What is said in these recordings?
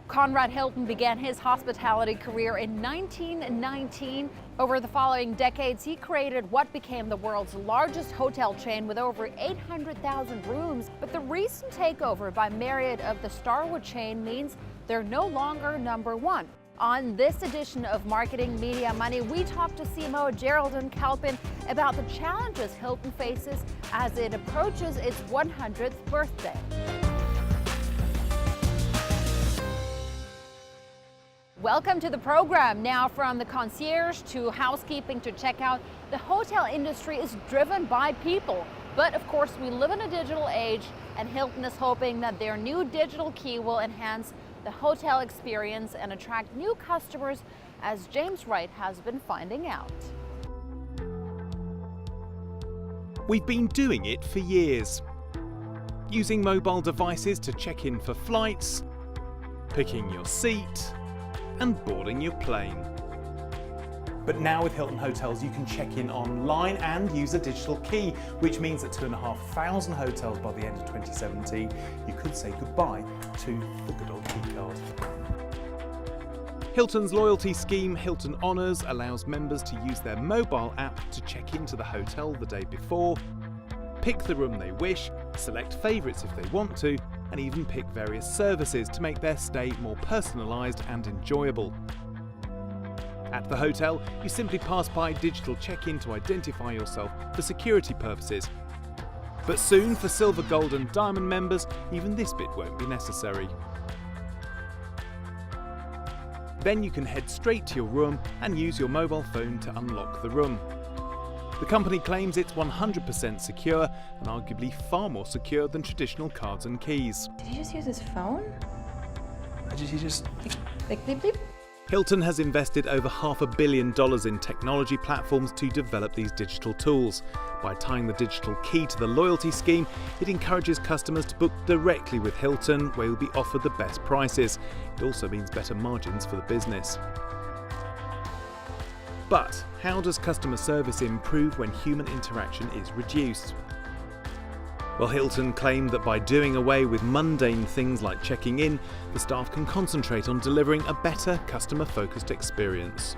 Conrad Hilton began his hospitality career in 1919. Over the following decades, he created what became the world's largest hotel chain with over 800,000 rooms. But the recent takeover by Marriott of the Starwood chain means they're no longer number one. On this edition of Marketing Media Money, we talk to CMO Geraldine Kalpin about the challenges Hilton faces as it approaches its 100th birthday. Welcome to the program. Now, from the concierge to housekeeping to checkout, the hotel industry is driven by people. But of course, we live in a digital age, and Hilton is hoping that their new digital key will enhance the hotel experience and attract new customers, as James Wright has been finding out. We've been doing it for years. Using mobile devices to check in for flights, picking your seat, and boarding your plane. But now with Hilton Hotels, you can check in online and use a digital key, which means that 2,500 hotels by the end of 2017, you could say goodbye to the good old key card. Hilton's loyalty scheme, Hilton Honors, allows members to use their mobile app to check into the hotel the day before, pick the room they wish, select favourites if they want to, and even pick various services to make their stay more personalised and enjoyable. At the hotel, you simply pass by digital check-in to identify yourself for security purposes. But soon, for Silver, Gold and Diamond members, even this bit won't be necessary. Then you can head straight to your room and use your mobile phone to unlock the room. The company claims it's 100% secure and arguably far more secure than traditional cards and keys. Did he just use his phone? He just Like beep beep? Hilton has invested over $500 million in technology platforms to develop these digital tools. By tying the digital key to the loyalty scheme, it encourages customers to book directly with Hilton, where you'll be offered the best prices. It also means better margins for the business. But how does customer service improve when human interaction is reduced? Well, Hilton claimed that by doing away with mundane things like checking in, the staff can concentrate on delivering a better customer-focused experience.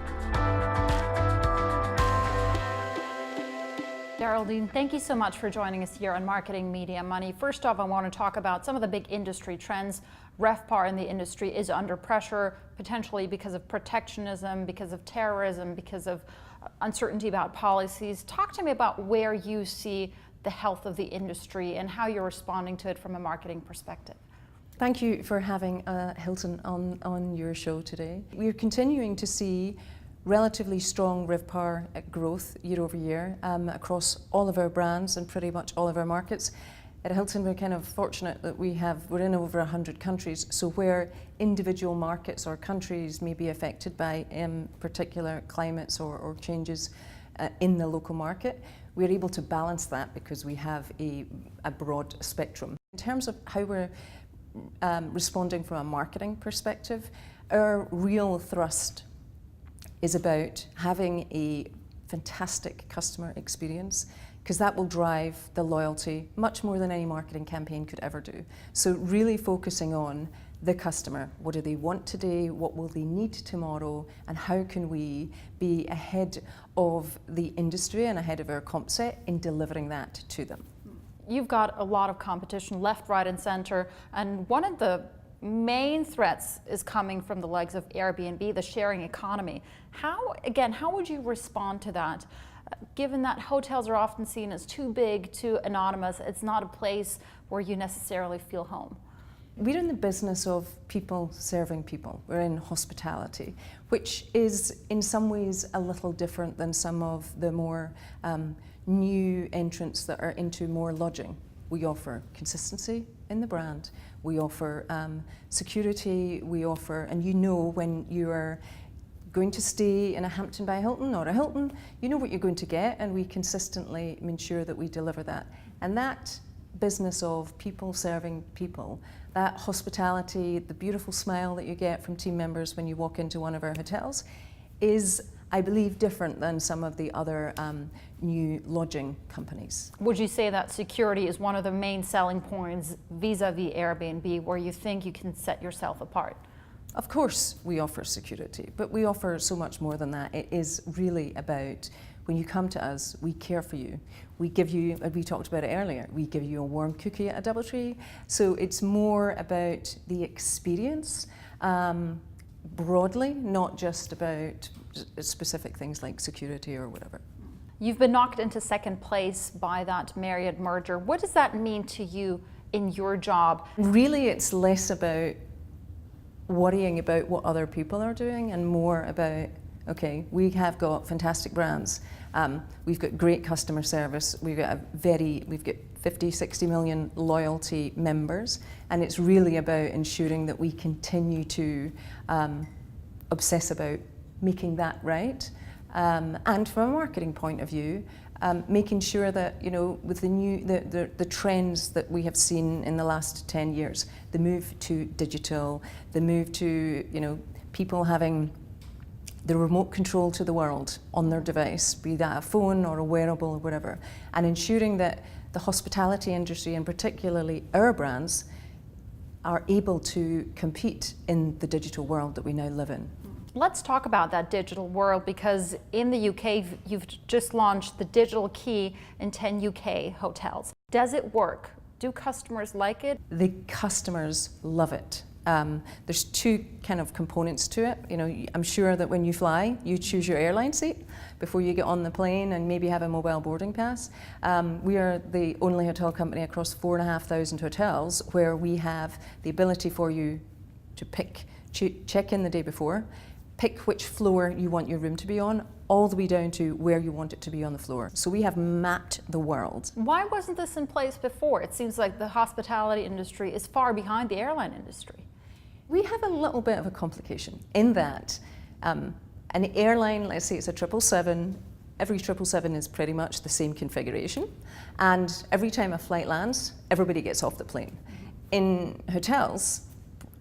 Geraldine, thank you so much for joining us here on Marketing Media Money. First off, I want to talk about some of the big industry trends. RevPAR in the industry is under pressure, potentially because of protectionism, because of terrorism, because of uncertainty about policies. Talk to me about where you see the health of the industry and how you're responding to it from a marketing perspective. Thank you for having Hilton on your show today. We're continuing to see relatively strong RevPAR growth year over year across all of our brands and pretty much all of our markets. At Hilton, we're kind of fortunate that we're in over 100 countries, so where individual markets or countries may be affected by particular climates or changes in the local market, we're able to balance that because we have a broad spectrum. In terms of how we're responding from a marketing perspective, our real thrust is about having a fantastic customer experience, because that will drive the loyalty much more than any marketing campaign could ever do. So really focusing on the customer. What do they want today? What will they need tomorrow? And how can we be ahead of the industry and ahead of our comp set in delivering that to them? You've got a lot of competition left, right, and center, and one of the main threats is coming from the legs of Airbnb, the sharing economy. How would you respond to that? Given that hotels are often seen as too big, too anonymous, it's not a place where you necessarily feel home. We're in the business of people serving people. We're in hospitality, which is in some ways a little different than some of the more new entrants that are into more lodging. We offer consistency in the brand. We offer security. We offer, and you know when you are going to stay in a Hampton by Hilton or a Hilton, you know what you're going to get, and we consistently ensure that we deliver that. And that business of people serving people, that hospitality, the beautiful smile that you get from team members when you walk into one of our hotels is, I believe, different than some of the other new lodging companies. Would you say that security is one of the main selling points vis-a-vis Airbnb, where you think you can set yourself apart? Of course we offer security, but we offer so much more than that. It is really about, when you come to us, we care for you. We give you, we talked about it earlier, we give you a warm cookie at a DoubleTree. So it's more about the experience broadly, not just about specific things like security or whatever. You've been knocked into second place by that Marriott merger. What does that mean to you in your job? Really, it's less about worrying about what other people are doing and more about, okay, we have got fantastic brands. We've got great customer service. We've got 50, 60 million loyalty members, and it's really about ensuring that we continue to obsess about making that right. And from a marketing point of view, making sure that, you know, with the trends that we have seen in the last 10 years, the move to digital, the move to, you know, people having the remote control to the world on their device, be that a phone or a wearable or whatever, and ensuring that the hospitality industry, and particularly our brands, are able to compete in the digital world that we now live in. Let's talk about that digital world, because in the UK, you've just launched the digital key in 10 UK hotels. Does it work? Do customers like it? The customers love it. There's two kind of components to it. You know, I'm sure that when you fly, you choose your airline seat before you get on the plane and maybe have a mobile boarding pass. We are the only hotel company across 4,500 hotels where we have the ability for you to check in the day before, pick which floor you want your room to be on, all the way down to where you want it to be on the floor. So we have mapped the world. Why wasn't this in place before? It seems like the hospitality industry is far behind the airline industry. We have a little bit of a complication in that an airline, let's say it's a 777, every 777 is pretty much the same configuration, and every time a flight lands, everybody gets off the plane. In hotels,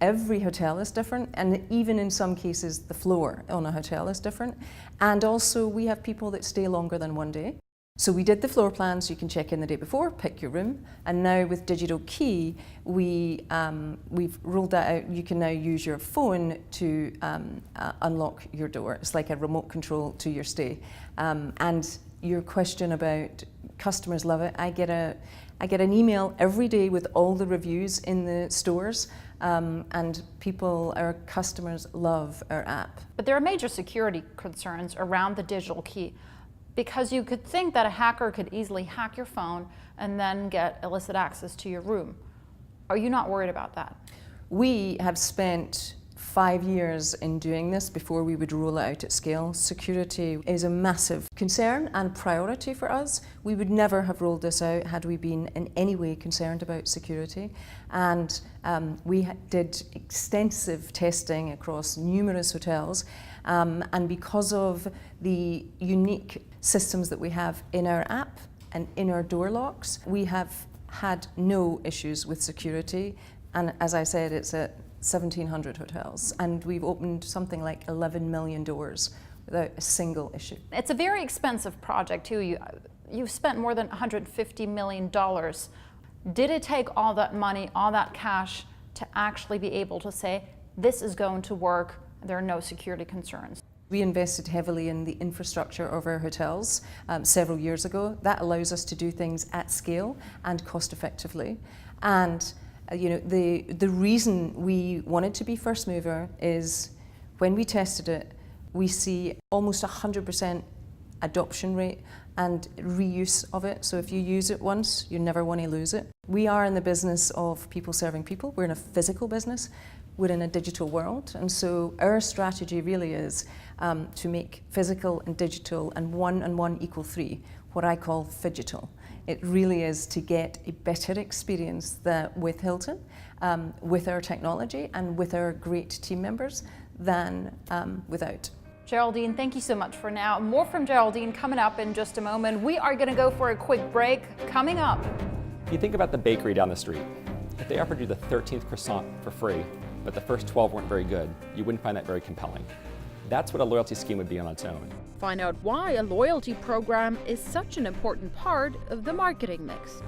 every hotel is different, and even in some cases the floor on a hotel is different, and also we have people that stay longer than one day. So we did the floor plans, you can check in the day before, pick your room, and now with Digital Key, we've rolled that out. You can now use your phone to unlock your door. It's like a remote control to your stay. And your question about customers love it, I get an email every day with all the reviews in the stores, and our customers love our app. But there are major security concerns around the digital key, because you could think that a hacker could easily hack your phone and then get illicit access to your room. Are you not worried about that? We have spent 5 years in doing this before we would roll it out at scale. Security is a massive concern and priority for us. We would never have rolled this out had we been in any way concerned about security. And we did extensive testing across numerous hotels. And because of the unique systems that we have in our app and in our door locks, we have had no issues with security. And as I said, it's at 1,700 hotels, and we've opened something like 11 million doors without a single issue. It's a very expensive project too. You've spent more than $150 million. Did it take all that money, all that cash, to actually be able to say, this is going to work, there are no security concerns? We invested heavily in the infrastructure of our hotels several years ago. That allows us to do things at scale and cost effectively. And you know, the reason we wanted to be first mover is when we tested it, we see almost 100% adoption rate and reuse of it. So if you use it once, you never want to lose it. We are in the business of people serving people. We're in a physical business. We're in a digital world. And so our strategy really is to make physical and digital and 1 and 1 equal 3, what I call phygital. It really is to get a better experience with Hilton, with our technology and with our great team members than without. Geraldine, thank you so much for now. More from Geraldine coming up in just a moment. We are going to go for a quick break. Coming up. You think about the bakery down the street. If they offered you the 13th croissant for free, but the first 12 weren't very good, you wouldn't find that very compelling. That's what a loyalty scheme would be on its own. Find out why a loyalty program is such an important part of the marketing mix.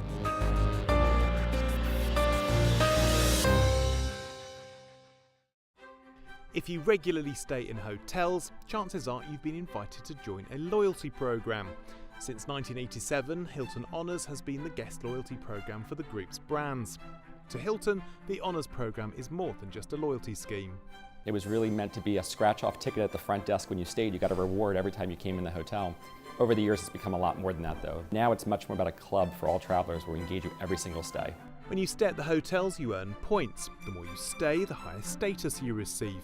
If you regularly stay in hotels, chances are you've been invited to join a loyalty programme. Since 1987, Hilton Honours has been the guest loyalty programme for the group's brands. To Hilton, the Honours programme is more than just a loyalty scheme. It was really meant to be a scratch-off ticket at the front desk when you stayed. You got a reward every time you came in the hotel. Over the years, it's become a lot more than that, though. Now it's much more about a club for all travelers where we engage you every single stay. When you stay at the hotels, you earn points. The more you stay, the higher status you receive.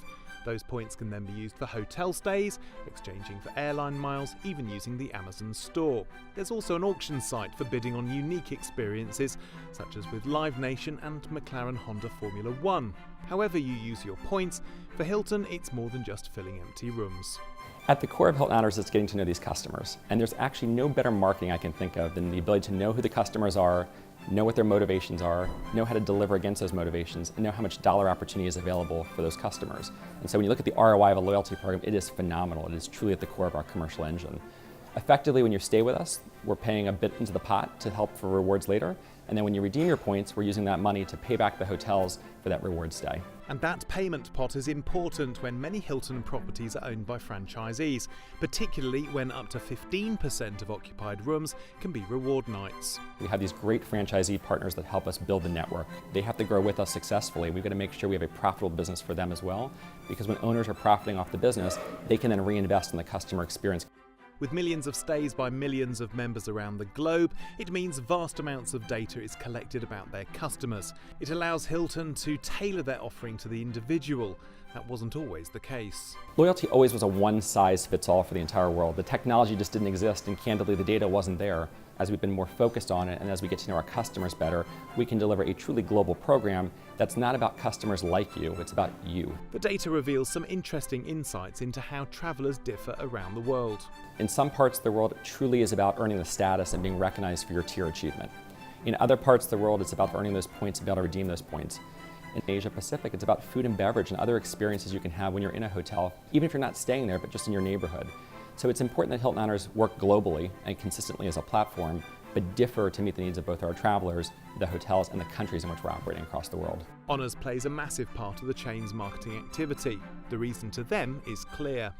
Those points can then be used for hotel stays, exchanging for airline miles, even using the Amazon store. There's also an auction site for bidding on unique experiences, such as with Live Nation and McLaren Honda Formula One. However you use your points, for Hilton it's more than just filling empty rooms. At the core of Hilton Honors is getting to know these customers, and there's actually no better marketing I can think of than the ability to know who the customers are, know what their motivations are, know how to deliver against those motivations, and know how much dollar opportunity is available for those customers. And so when you look at the ROI of a loyalty program, it is phenomenal. It is truly at the core of our commercial engine. Effectively, when you stay with us, we're paying a bit into the pot to help for rewards later, and then when you redeem your points, we're using that money to pay back the hotels for that reward stay. And that payment pot is important when many Hilton properties are owned by franchisees, particularly when up to 15% of occupied rooms can be reward nights. We have these great franchisee partners that help us build the network. They have to grow with us successfully. We've got to make sure we have a profitable business for them as well, because when owners are profiting off the business, they can then reinvest in the customer experience. With millions of stays by millions of members around the globe, it means vast amounts of data is collected about their customers. It allows Hilton to tailor their offering to the individual. That wasn't always the case. Loyalty always was a one-size-fits-all for the entire world. The technology just didn't exist, and candidly, the data wasn't there. As we've been more focused on it, and as we get to know our customers better, we can deliver a truly global program that's not about customers like you, it's about you. The data reveals some interesting insights into how travellers differ around the world. In some parts of the world, it truly is about earning the status and being recognized for your tier achievement. In other parts of the world, it's about earning those points and being able to redeem those points. In Asia Pacific, it's about food and beverage and other experiences you can have when you're in a hotel, even if you're not staying there, but just in your neighborhood. So it's important that Hilton Honors work globally and consistently as a platform, but differ to meet the needs of both our travelers, the hotels, and the countries in which we're operating across the world. Honours plays a massive part of the chain's marketing activity. The reason to them is clear.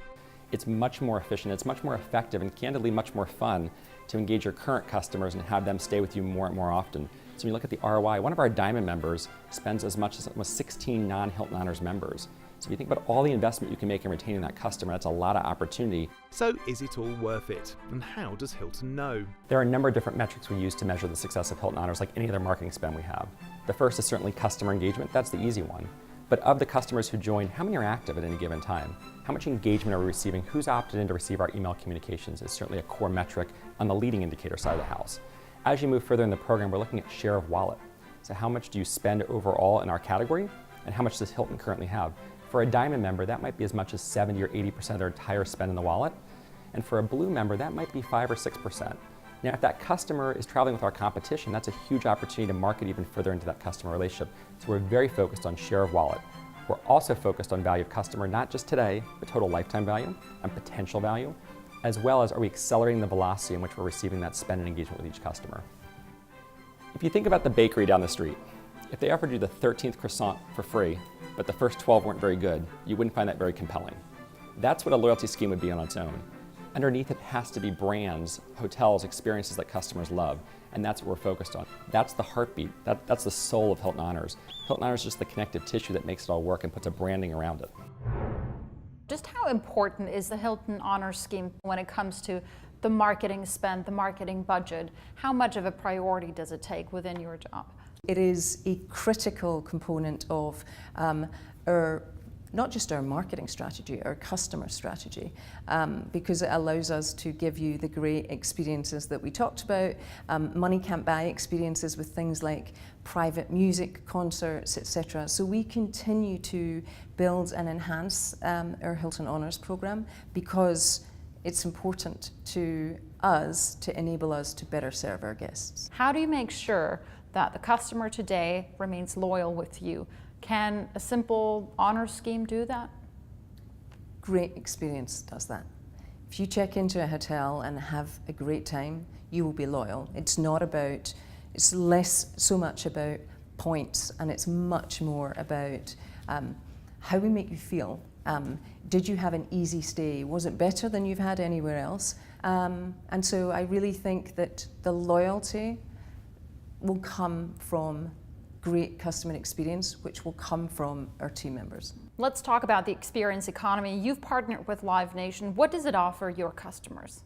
It's much more efficient, it's much more effective, and candidly much more fun to engage your current customers and have them stay with you more and more often. So when you look at the ROI, one of our Diamond members spends as much as almost 16 non-Hilton Honors members. So if you think about all the investment you can make in retaining that customer, that's a lot of opportunity. So is it all worth it? And how does Hilton know? There are a number of different metrics we use to measure the success of Hilton Honors, like any other marketing spend we have. The first is certainly customer engagement. That's the easy one. But of the customers who join, how many are active at any given time? How much engagement are we receiving? Who's opted in to receive our email communications is certainly a core metric on the leading indicator side of the house. As you move further in the program, we're looking at share of wallet. So how much do you spend overall in our category, and how much does Hilton currently have? For a Diamond member, that might be as much as 70 or 80% of their entire spend in the wallet. And for a Blue member, that might be 5 or 6%. Now, if that customer is traveling with our competition, that's a huge opportunity to market even further into that customer relationship. So we're very focused on share of wallet. We're also focused on value of customer, not just today, but total lifetime value and potential value, as well as are we accelerating the velocity in which we're receiving that spend and engagement with each customer. If you think about the bakery down the street, if they offered you the 13th croissant for free, but the first 12 weren't very good, you wouldn't find that very compelling. That's what a loyalty scheme would be on its own. Underneath it has to be brands, hotels, experiences that customers love, and that's what we're focused on. That's the heartbeat, that's the soul of Hilton Honors. Hilton Honors is just the connective tissue that makes it all work and puts a branding around it. Just how important is the Hilton Honors Scheme when it comes to the marketing spend, the marketing budget? How much of a priority does it take within your job? It is a critical component of not just our marketing strategy, our customer strategy, because it allows us to give you the great experiences that we talked about. Money can't buy experiences with things like private music, concerts, etc. So we continue to build and enhance our Hilton Honors program because it's important to us to enable us to better serve our guests. How do you make sure that the customer today remains loyal with you? Can a simple honor scheme do that? Great experience does that. If you check into a hotel and have a great time, you will be loyal. It's less so much about points, and it's much more about how we make you feel Did you have an easy stay? Was it better than you've had anywhere else? And so I really think that the loyalty will come from great customer experience, which will come from our team members. Let's talk about the experience economy. You've partnered with Live Nation. What does it offer your customers?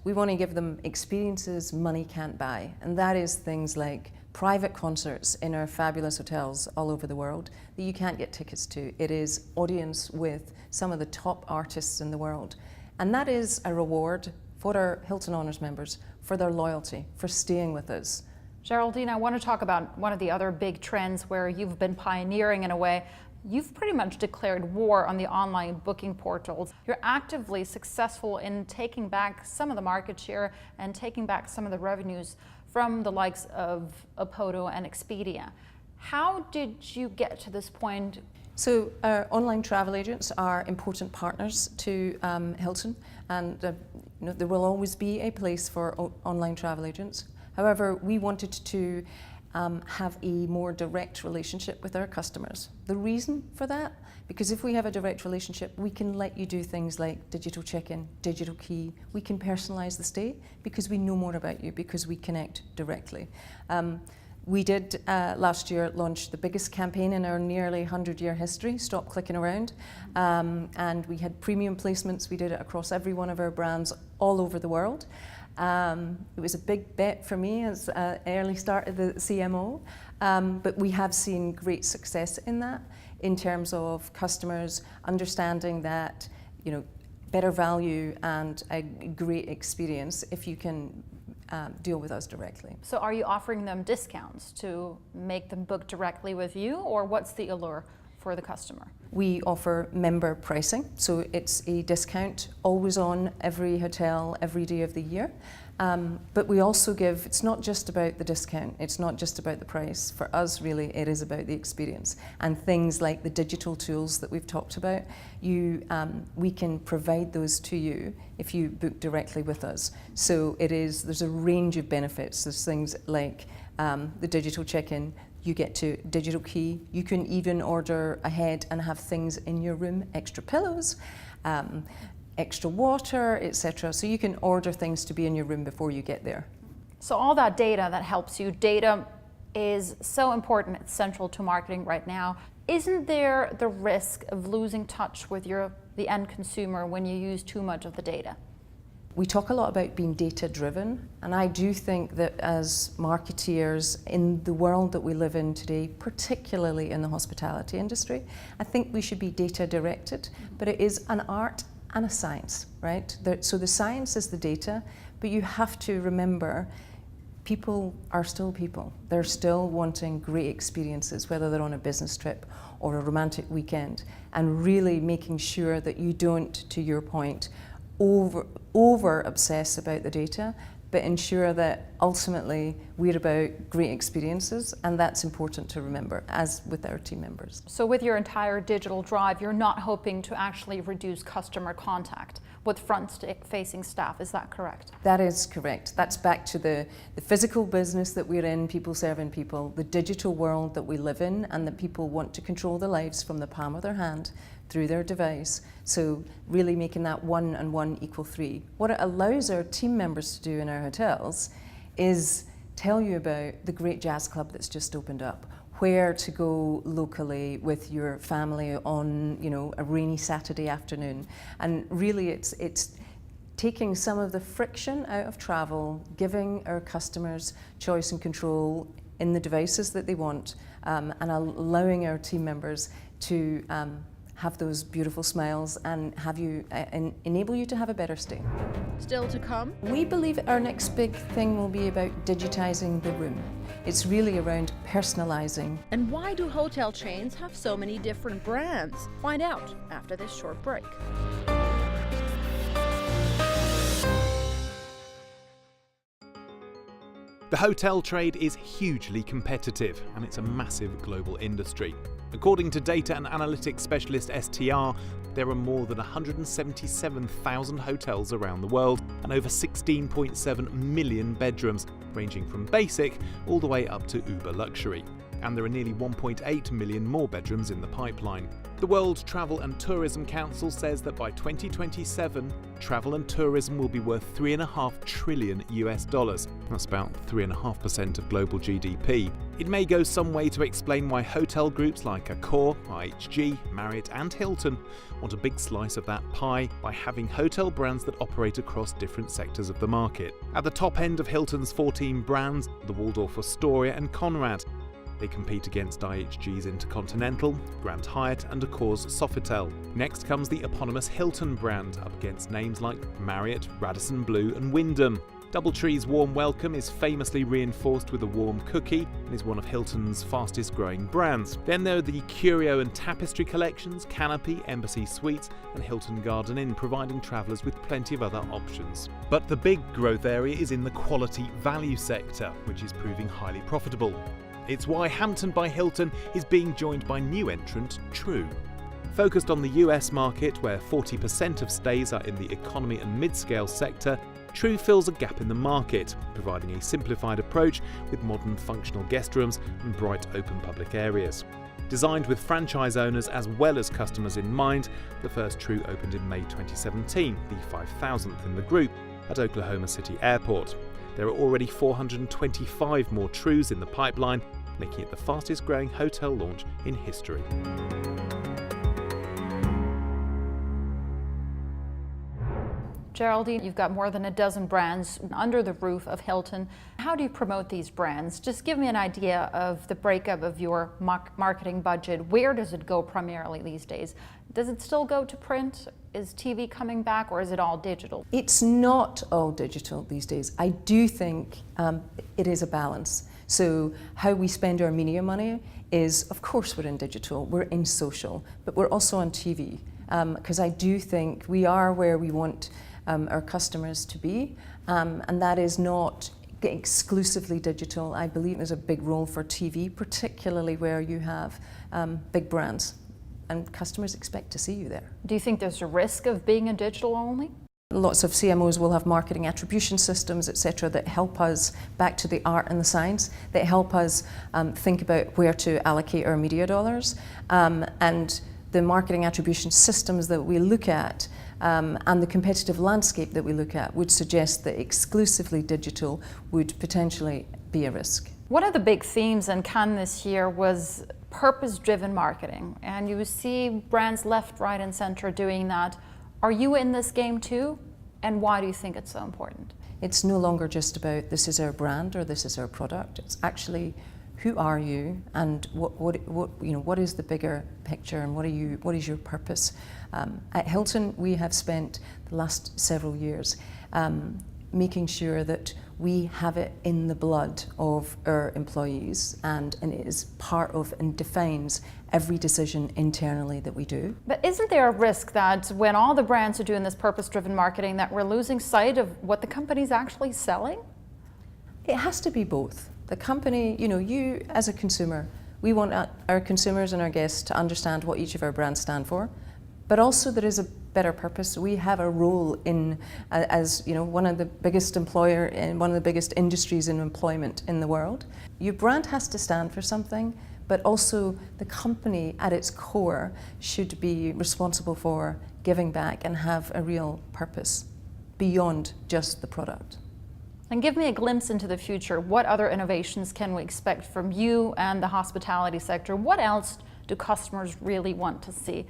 We want to give them experiences money can't buy, and that is things like private concerts in our fabulous hotels all over the world that you can't get tickets to. It is audience with some of the top artists in the world, and that is a reward for our Hilton Honors members, for their loyalty, for staying with us. Geraldine, I want to talk about one of the other big trends where you've been pioneering in a way. You've pretty much declared war on the online booking portals. You're actively successful in taking back some of the market share and taking back some of the revenues from the likes of Apodo and Expedia. How did you get to this point? So our online travel agents are important partners to Hilton, and there will always be a place for online travel agents. However, we wanted to have a more direct relationship with our customers. The reason for that, because if we have a direct relationship, we can let you do things like digital check-in, digital key. We can personalize the stay because we know more about you, because we connect directly. We did last year launch the biggest campaign in our nearly 100-year history, Stop Clicking Around, and we had premium placements. We did it across every one of our brands all over the world. It was a big bet for me as an early start of the CMO, but we have seen great success in that, in terms of customers understanding that, better value and a great experience if you can deal with us directly. So are you offering them discounts to make them book directly with you, or what's the allure for the customer? We offer member pricing, so it's a discount always on every hotel, every day of the year. But we also give, it's not just about the discount, it's not just about the price. For us, really, it is about the experience. And things like the digital tools that we've talked about, we can provide those to you if you book directly with us. So there's a range of benefits. There's things like the digital check-in. You get to digital key. You can even order ahead and have things in your room, extra pillows, extra water, etc. So you can order things to be in your room before you get there. So all that data that helps you, data is so important, it's central to marketing right now. Isn't there the risk of losing touch with the end consumer when you use too much of the data? We talk a lot about being data-driven, and I do think that as marketeers in the world that we live in today, particularly in the hospitality industry, I think we should be data-directed, but it is an art and a science, right? So the science is the data, but you have to remember people are still people. They're still wanting great experiences, whether they're on a business trip or a romantic weekend, and really making sure that you don't, to your point, over obsess about the data, but ensure that ultimately we're about great experiences, and that's important to remember, as with our team members. So with your entire digital drive, you're not hoping to actually reduce customer contact with front-facing staff, is that correct? That is correct. That's back to the physical business that we're in, people serving people, the digital world that we live in, and that people want to control their lives from the palm of their hand through their device. So really making that 1 and 1 equal 3. What it allows our team members to do in our hotels is tell you about the great jazz club that's just opened up, where to go locally with your family on, a rainy Saturday afternoon. And really it's taking some of the friction out of travel, giving our customers choice and control in the devices that they want, and allowing our team members to have those beautiful smiles and enable you to have a better stay. Still to come? We believe our next big thing will be about digitizing the room. It's really around personalizing. And why do hotel chains have so many different brands? Find out after this short break. The hotel trade is hugely competitive, and it's a massive global industry. According to data and analytics specialist STR, there are more than 177,000 hotels around the world and over 16.7 million bedrooms, ranging from basic all the way up to uber luxury. And there are nearly 1.8 million more bedrooms in the pipeline. The World Travel and Tourism Council says that by 2027, travel and tourism will be worth $3.5 trillion US. That's about 3.5% of global GDP. It may go some way to explain why hotel groups like Accor, IHG, Marriott and Hilton want a big slice of that pie by having hotel brands that operate across different sectors of the market. At the top end of Hilton's 14 brands, the Waldorf Astoria and Conrad. They compete against IHG's Intercontinental, Grand Hyatt and Accor's Sofitel. Next comes the eponymous Hilton brand, up against names like Marriott, Radisson Blu and Wyndham. Doubletree's warm welcome is famously reinforced with a warm cookie and is one of Hilton's fastest growing brands. Then there are the Curio and Tapestry collections, Canopy, Embassy Suites and Hilton Garden Inn, providing travellers with plenty of other options. But the big growth area is in the quality value sector, which is proving highly profitable. It's why Hampton by Hilton is being joined by new entrant True. Focused on the US market, where 40% of stays are in the economy and mid-scale sector, True fills a gap in the market, providing a simplified approach with modern functional guest rooms and bright open public areas. Designed with franchise owners as well as customers in mind, the first True opened in May 2017, the 5,000th in the group, at Oklahoma City Airport. There are already 425 more Trues in the pipeline, making it the fastest growing hotel launch in history. Geraldine, you've got more than a dozen brands under the roof of Hilton. How do you promote these brands? Just give me an idea of the breakup of your marketing budget. Where does it go primarily these days? Does it still go to print? Is TV coming back, or is it all digital? It's not all digital these days. I do think it is a balance. So how we spend our media money is, of course, we're in digital, we're in social, but we're also on TV. Because I do think we are where we want our customers to be, and that is not exclusively digital. I believe there's a big role for TV, particularly where you have big brands, and customers expect to see you there. Do you think there's a risk of being a digital only? Lots of CMOs will have marketing attribution systems, etc., that help us, back to the art and the science, that help us think about where to allocate our media dollars. And the marketing attribution systems that we look at and the competitive landscape that we look at would suggest that exclusively digital would potentially be a risk. One of the big themes in Cannes this year was purpose-driven marketing, and you see brands left, right and center doing that. Are you in this game too? And why do you think it's so important? It's no longer just about this is our brand or this is our product. It's actually who are you, and what is the bigger picture, and what is your purpose? At Hilton, we have spent the last several years making sure that we have it in the blood of our employees, and it is part of and defines every decision internally that we do. But isn't there a risk that when all the brands are doing this purpose-driven marketing, that we're losing sight of what the company's actually selling? It has to be both. The company, you as a consumer, we want our consumers and our guests to understand what each of our brands stand for, but also there is a better purpose. We have a role in, as one of the biggest employer and one of the biggest industries in employment in the world. Your brand has to stand for something, but also the company at its core should be responsible for giving back and have a real purpose beyond just the product. And give me a glimpse into the future. What other innovations can we expect from you and the hospitality sector? What else do customers really want to see?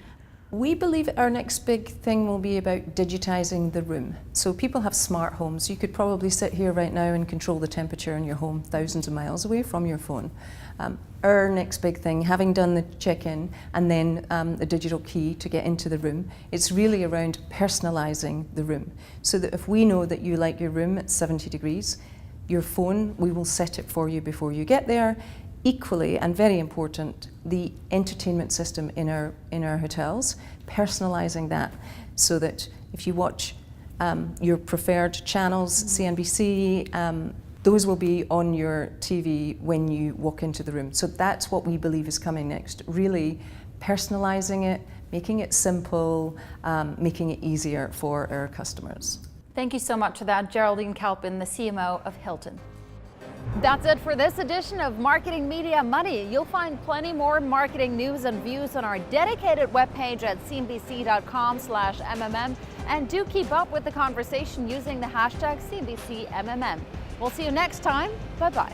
We believe our next big thing will be about digitizing the room. So people have smart homes. You could probably sit here right now and control the temperature in your home thousands of miles away from your phone. Our next big thing, having done the check-in and then the digital key to get into the room, it's really around personalizing the room. So that if we know that you like your room at 70 degrees, your phone, we will set it for you before you get there. Equally, and very important, the entertainment system in our hotels, personalizing that so that if you watch your preferred channels, CNBC, those will be on your TV when you walk into the room. So that's what we believe is coming next, really personalizing it, making it simple, making it easier for our customers. Thank you so much for that, Geraldine Kalpin, the CMO of Hilton. That's it for this edition of Marketing Media Money. You'll find plenty more marketing news and views on our dedicated webpage at cnbc.com/MMM. And do keep up with the conversation using the hashtag CNBCMMM. We'll see you next time. Bye-bye.